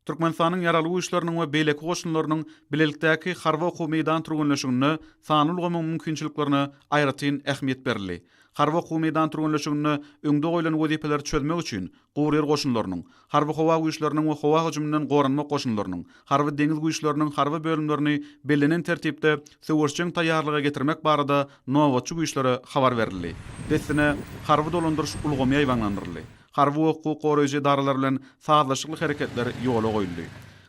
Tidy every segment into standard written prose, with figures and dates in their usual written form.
Türkmenistanyň ýaraly güýçleriniň we beýleki goşunlarynyň bilelikdäki harba okuw meýdan turgunlaşygyny sanylgamy mümkinçiliklerini aýratyn ähmiýet berildi. Harba okuw meýdan turgunlaşygyny öňde goýulan wezipeleri çözmek üçin gowryer goşunlarynyň, harba howa güýçleriniň we howa hüjümünden goranmak goşunlarynyň, harba deňiz güýçleriniň harba bölümlerini belenen tertipde söwürçiň taýýarlyga getirmek barada nowatçy güýçlere habar berildi. Desine harba dolandyryş ulgamy aýwanlandyryldy. Harba okuw goraýjy daralar bilen sazlaşykly hereketler ýola goýuldy.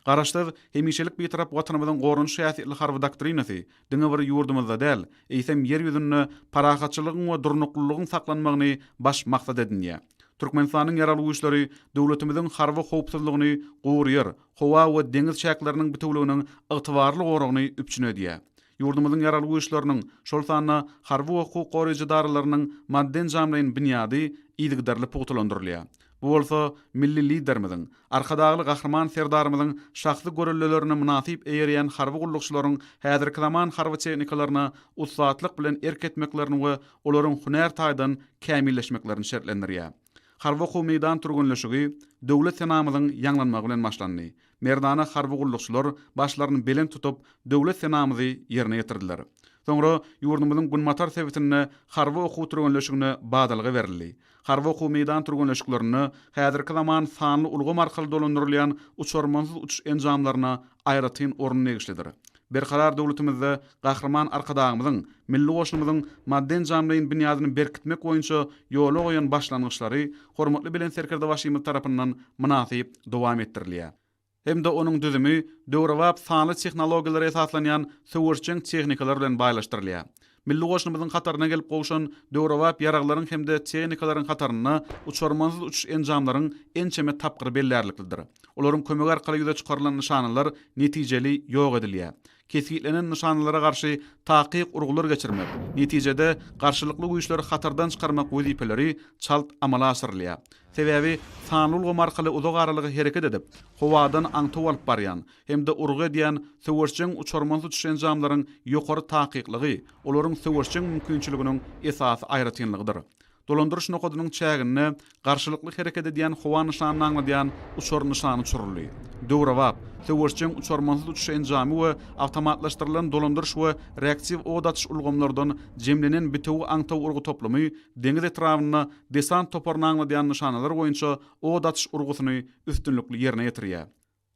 Garaşdyr hemişelik bir tarap watanymyzyň gorunç şäherli harba doktrinasy, diňe bir ýurdumyzda däl, eýsem ýer ýüzünde parahatçylygyň we durnuklygyň saklanmagyny baş maksat edinýär. Türkmenistanyň ýaraly güýçleri döwletimiziň harba howpsuzlygyny gowryer, howa we deňiz şäherleriniň bütünliginiň ygtybarly goragyny üpçün edýär. Ýurdumyzyň ýaraly güýçleriniň şol sanyna harba okuw goraýjy daralarynyň madden jamlaýyn bünyady ýygydarly pugutlandyrylýar. Bu bolsa milli liderimiziň, arkadagly gahrman serdarymyzyň şahsy görellelerine münasip eýerýän harby gullukçylaryň häzirki zaman harby teknikalaryna ussatlyk bilen erketmeklerini we olaryň huner taýdan kämilleşmeklerini şertlendirýär. Harby okuw meýdan turgunlaşygy döwlet senamyzyň ýanglanmagy bilen başlandy. Merdana harby gullukçylar başlaryny belen tutup döwlet senamyzy ýerine ýetirdiler. Soňra ýurdumyzyň günmatar sebitine harby okuw turgunlaşygyny badalga berildi. Harba okuw meýdan turgunlaşyklaryny häzirki zaman sanly ulgam arkaly dolandyrylýan uçurmansız uçuş enjamlaryna aýratyn orun negişlidir. Berkarar döwletimizde gahrman arkadagymyzyň, milli goşunymyzyň madden jamlaýyn bünýadyny berkitmek boýunça ýola goýan başlangyçlary hormatly bilen serkerde başymyz tarapyndan münasip dowam etdirilýär. Hemde onuň düzümi döwrewap sanly tehnologiýalary esaslanýan söwürçiň tehnikalar bilen baýlaşdyrylýar. Milli goşunymyzyň hataryna gelip gowşan döwrewap ýaraglaryň hemde tehnikalaryň hataryna uçurmansız uçuş enjamlaryň ençeme tapgyr bellerliklidir. Olaryň kömegi arkaly ýüze çykarylan nyşanylar netijeli ýok edilýär. Kesinlenen nyşanylara garşy takyk urgular geçirmek, netijede garşylykly güýçleri hatardan çykarmak wezipeleri çalt amala asyrylýar. Sebäbi sanly ulgam arkaly uzak aralygy hereket edip, howadan aňtaw alyp barýan, hemde urgu edýän söwürçiň uçurmansy uçuş enjamlaryň ýokary takyklygy, olaryň söwürçiň mümkinçiliginiň esasy aýratynlygydyr. Dolandyryş nokadynyň çägine garşylykly hereket edýän howa nyşanyny aňladýan uçur nyşany çuruldy. Döwrewap söwürçiň uçurmansy uçuş enjamy we awtomatlaşdyrylan dolandyryş we reaktiw od atış ulgamlardan jemlenen bitew aňtaw urgu toplamy deňiz etrawyna desant toparyny aňladýan nyşanalar boýunça od atış urgusyny üstünlikli ýerine ýetirýär.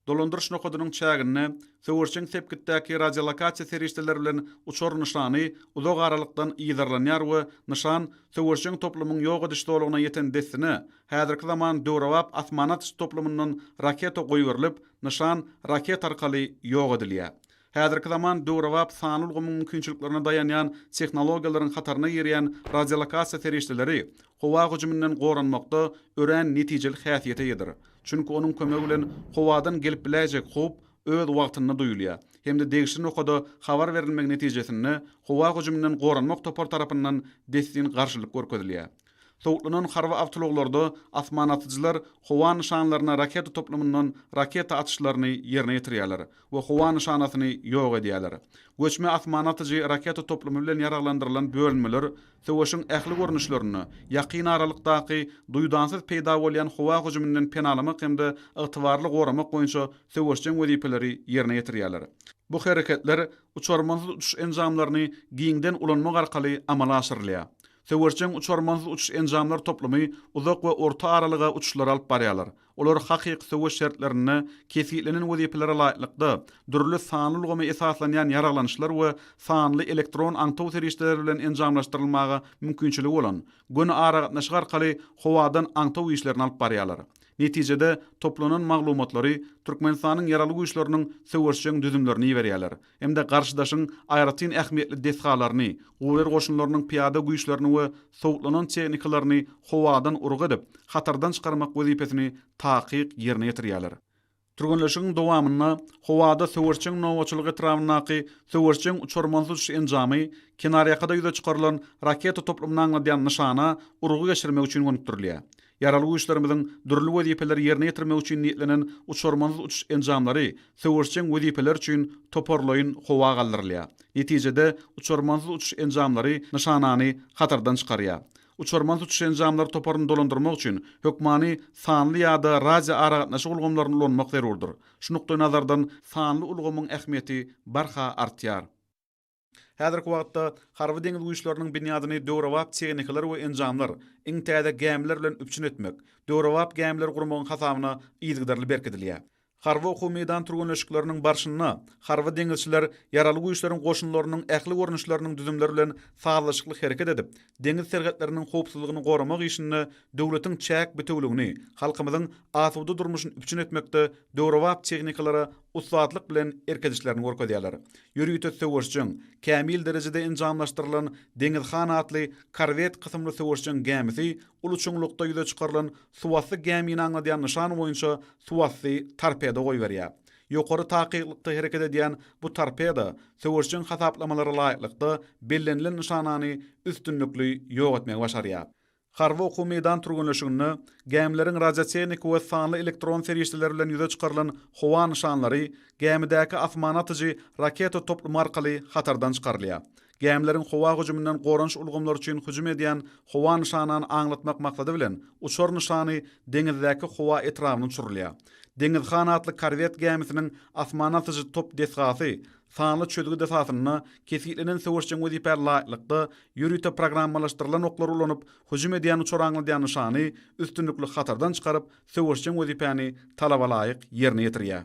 Dolandyryş nokadynyň çägine söwürçiň sepkitdäki radiolokasiýa serişdeleri bilen uçur nyşany uzak aralykdan ýyzarlanýar we nyşan söwürçiň toplamyň ýok ediş dolugyna ýeten desine häzirki zaman döwrewap asmanat toplamyndan raketa goýurylyp nyşan raket arkaly ýok edilýär. Häzirki zaman döwrewap sanly ulgamyň mümkinçiliklerine dayanýan tehnologiýalaryň hataryna ýerýän radiolokasiýa serişdeleri howa hüjümünden goranmakda ören netijeli häsiýete ýedir. Çünki onun kömegi bilen howadan gelip biläjek hop öz wagtyny duýulýar. Hemde degişli nokada habar berilmek netijesinde howa hüjümünden goranmak topar tarapyndan destin garşylyk görkezilýär. Soğuklanan harba avtologlarda asman atıcılar howa nişanlaryna raketa toplamyndan raketa atışlaryny ýerine ýetirýärler we howa nişanasyny ýok edýärler. Göçme asman atıcı raketa toplamy bilen ýaraglandyrylan bölünmeler söwüşiň ähli görnüşlerini ýaqyn aralykdaky duýdansyz peýda bolýan howa hüjümünden penalamak hemde ygtybarly goramak boýunça söwüşiň wezipeleri ýerine ýetirýärler. Bu hereketler uçurmansız uçuş enjamlaryny giňden ulanmak arkaly amala asyrylýar. Söwürçiň uçurmansız uçuş enjamlar toplamy uzak we orta aralyga uçuşlar alyp barýarlar. Olar hakyky söwüş şertlerini kesinlenen wezipeleri laýyklykda dürli sanly ulgamy esaslanýan ýaraglanyşlar we sanly elektron aňtaw serişdeleri bilen enjamlaşdyrylmagy mümkinçiligi bolan gün aragatnaşyk arkaly howadan aňtaw işlerini alyp barýarlar. Netijede toplanan maglumatlary Türkmenistanyň ýaraly güýçleriniň söwürçiň düzümlerini berýärler. Hemde garşydaşyň aýratyn ähmiýetli desgalaryny, gowryer goşunlarynyň piýada güýçlerini we sowuklanan tehnikalaryny howadan urgu edip, hatardan çykarmak wezipesini takyk ýerine ýetirýärler. Turgunlaşygyň dowamyna howada söwürçiň nowatçylyk etrawyndaky söwürçiň uçurmansy uçuş enjamy kenarýakada ýüze çykarylan raketa toplamyny aňladýan nyşana urgu geçirmek üçin gönükdirilýär. Ýaraly güýçlerimizin dürli wezipeleri ýerine ýetirmek üçin niýetlenen uçurmansy uçuş enjamlary söwürçiň wezipeler üçin toparlaýyn howa galdyrylýar. Netijede uçurmansy uçuş enjamlary nyşanany hatardan çykarýar. Uçurman tutuş enjamlary toparyn dolandyrmak üçin hökmany sanly ýa-da razy aragatnaşy ulgamlaryny ulanmak zerurdur. Şu nukda nazardan sanly ulgamyň ähmiýeti barha artýar. Häzirki wagtda harby deňiz güýçleriniň binýadyny döwrewap çegnikalar we enjamlar iň täze gemler bilen üpçün etmek, döwrewap gemler gurmagyň hasabyna ýygydarly berkidilýär. Harby okuw meydan turgunlaşyklarynyň barşyna harby deňizçiler ýaraly güýçleriň goşunlarynyň ähli görnüşleriniň düzümleri bilen saglyşykly hereket edip, deňiz serhetleriniň howpsuzlygyny goramak işini döwletiň çäk bütewligini, halkymyzyň asuwda durmuşyny üpçün etmekde döwrewap çegnikalara ustatlyk bilen erkedişlerini görkezýärler. Ýürüýte söwürçüň kämil derejede enjamlaşdyrylan deňiz hanatly korvet kysymly söwürçüň gemisi ulu çoňlukda ýüze çykarylan suwatly gemini aňladýan nyşan boýunça suwatly torpedo goýberýär. Ýokary taýyklykda hereket edýän bu torpedo söwürçüň hasaplamalara laýyklykda bellenilen nyşanany üstünlikli ýok etmek başarýar. Harby okuw meydan turgunlaşygyny, gemleriň radiatsionik we sanly elektron serýeşleri bilen ýüze çykarylan howa nyşanlary gemidäki asman atyjy raketa toplamy arkaly hatardan çykarylýar. Gemleriň howa hujumyndan goranç ulgamlar üçin hujum edýän howa nyşanany aňlatmak maksady bilen uçur nyşany deňizdäki howa etrawyny çurulýar. Deňiz hanatly korvet gemisiniň asman atyjy top desgasy sanly çödügi desasyny kesiklenen söwürçüň wezipä laýyklykda ýürüýte programmalaşdyrylan oklar ulanyp hujum edýän uçur aňladýan nyşany üstünlikli hatardan çykaryp söwürçüň wezipäni talaba laýyk ýerine ýetirýär.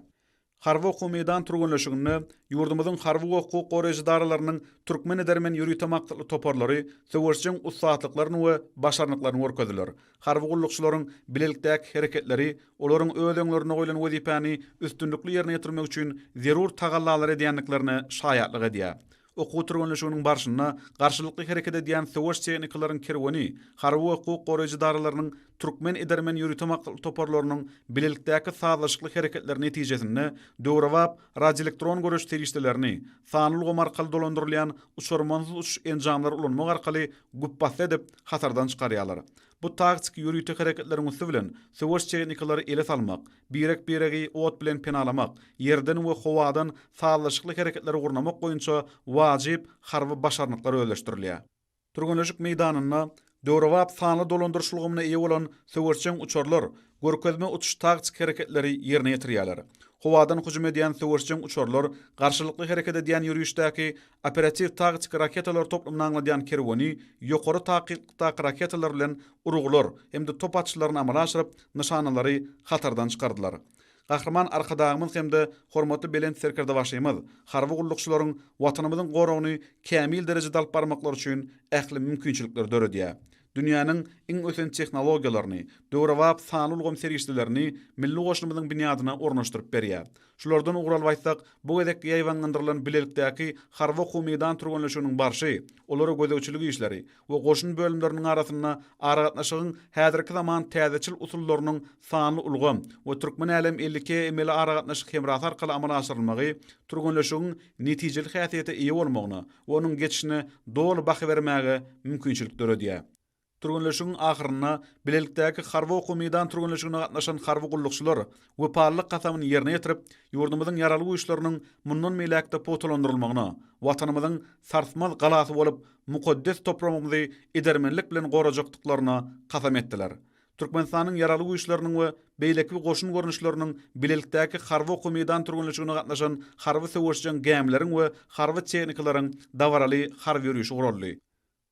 Harby okuw meydan turgunlaşygyny ýurdumyzyň harby okuw goraýjydaralynyň türkmen edermen ýürüýte maksatly toparlary söwürçüň ustatlyklaryny we başarnyklaryny görkezdiler. Harby gullukçylaryň bilelikdäki hereketleri olaryň öz öňlerine goýulan wezipäni üstünlikli ýerine ýetirmek üçin zerur tagallalary edýänliklerini şaýatlyk edýär. Okuw turgunlaşygynyň barşyna garşylykly hereket edýän söwürç çegnikallaryň kirwani harby okuw goraýjydaralynyň türkmen edermen ýürüýte maksatly toparlarynyň bilelikdäki saglyşykly hereketleri netijesinde döwrewap radioelektron görüş terişdelerini sanly ulgam arkaly dolandyrylýan uçurmansyz uçuş enjamlary ulanmak arkaly guppasy edip hasardan çykarýarlar. Bu taktik ýürüýte hereketleriň üstü bilen söwürç çegnikalary ele salmak, biregi ot bilen penalamak, ýerden we howadan saglyşykly hereketleri gurnamak boýunça wajyp harby başarnyklar öwleşdirilýär. Turgunlaşyk meýdanyna döwrewap sanly dolandyrşylgyna eýe bolan söwürçüň uçurlar görkezme uçuş taktik hereketleri ýerine ýetirýärler. Howadan hujum edýän söwürçüň uçurlar garşylykly hereket edýän ýürüýüşdäki operativ taktik raketalar toplamyny aňladýan kerwani ýokary taýyklykdaky raketalar bilen uruglar hemde top atışlaryny amala aşyryp nyşanalary hatardan çykardylar. Gahrman arkadagymyz hemde hormatly Belent Serkerde başymyz harby gullukçylaryň watanymyzyň goragyny kämil derejede alyp barmaklary üçin ähli mümkinçilikler döredýär. Dünýäniň iň ösen tehnologiýalaryny, döwrewap sanly ulgam serýeşlerini milli goşunymyzyň binýadyna ornaşdyryp berýär. Şulardan ugural baýsak, bu gedek ýaýwanlandyrylan bilelikdäki harby okuw meydan turgunlaşygynyň barşy, olary gözegçilik işleri we goşun bölümleriniň arasyna aragatnaşygyň häzirki zaman täzeçil usullarynyň sanly ulgam we türkmen elem 52 emeli aragatnaşyk hemrasy arkaly amala aşyrylmagy turgunlaşygyň netijeli häsiýete eýe bolmagyna we onuň geçişine doly bahy bermäge mümkinçilik döredýär. Turgunlaşygyň ahyryna bilelikdäki harby okuw meydan turgunlaşygyna gatnaşan harby gullukçylar we parlyk gasamyny ýerine ýetirip ýurdumyzyň ýaraly güýçleriniň mundan meýlekde potalandyrylmagyna, watanymyzyň sarsmaz galasy bolup mukaddes topramyzy edermenlik bilen gorajakdyklaryna gasam etdiler. Türkmenistanyň ýaraly güýçleriniň we beýleki goşun görnüşleriniň bilelikdäki harby okuw meydan turgunlaşygyna gatnaşan harby söwürçüň gemleriň we harby çegnikallaryň dawaraly harby ýürüýüşi guruldy.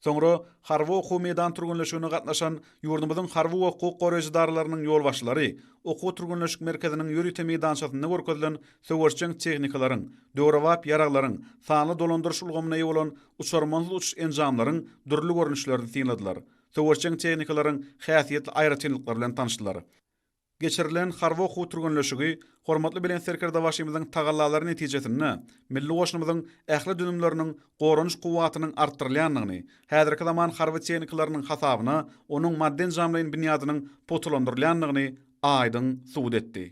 Soňra harby okuw meydan turgunlaşygyna gatnaşan ýurdumyzyň harby okuw goraýjydaralynyň ýolbaşçylary okuw turgunlaşyk merkeziniň ýürüýte meydançasyna görkezilen söwürçüň çegnikalaryň, döwrewap ýaraglaryň, sanly dolandyrş ulgamyna eýe bolan uçurmansyz uçuş enjamlaryň dürli görnüşlerini tiňlediler. Söwürçüň çegnikalaryň häsiýetli aýratynlyklary bilen tanışdylar. Geçirilen harby okuw turgunlaşygy hormatly Belent Serkerde başymyzyň tagallalary netijesinde milli goşunymyzyň ähli dünümleriniň goranç kuwwatynyň artdyrylýanlygyny, häzirki zaman harby çegnikallarynyň hasabyna onuň madden jamlaýyn binýadynyň potulandyrylýanlygyny aýdyň suwd etdi.